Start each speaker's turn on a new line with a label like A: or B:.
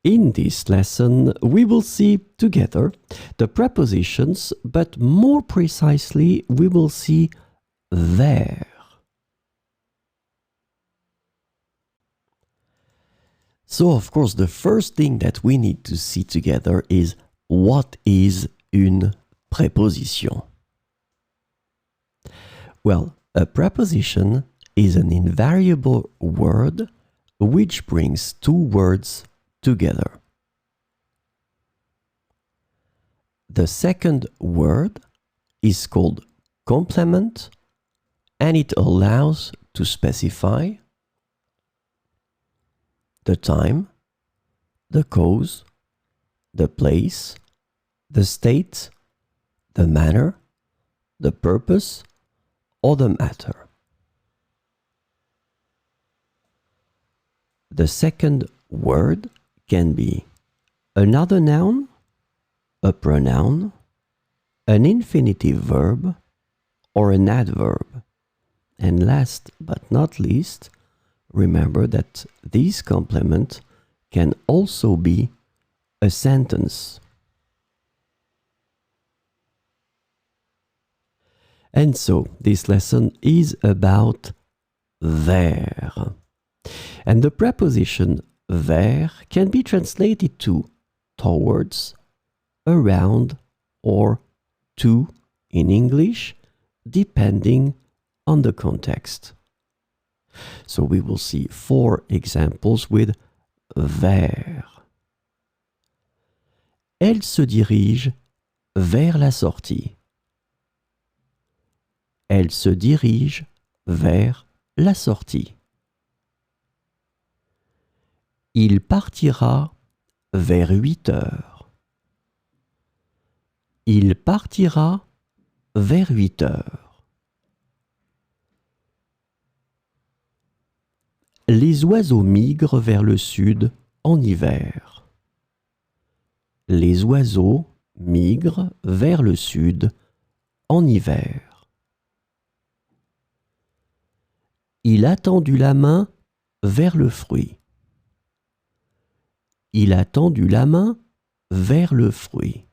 A: In this lesson, we will see together the prepositions, but more precisely, we will see vers. So, of course, the first thing that we need to see together is what is une préposition? Well, a preposition is an invariable word which brings two words together. The second word is called complement, and it allows to specify the time, the cause, the place, the state, the manner, the purpose, or the matter. The second word can be another noun, a pronoun, an infinitive verb, or an adverb. And last but not least, remember that this complement can also be a sentence. And so, this lesson is about vers. And the preposition vers can be translated to towards, around, or to in English, depending on the context. So we will see 4 examples with vers. Elle se dirige vers la sortie. Elle se dirige vers la sortie. Il partira vers 8 heures. Il partira vers 8 heures. Les oiseaux migrent vers le sud en hiver. Les oiseaux migrent vers le sud en hiver. Il a tendu la main vers le fruit. Il a tendu la main vers le fruit.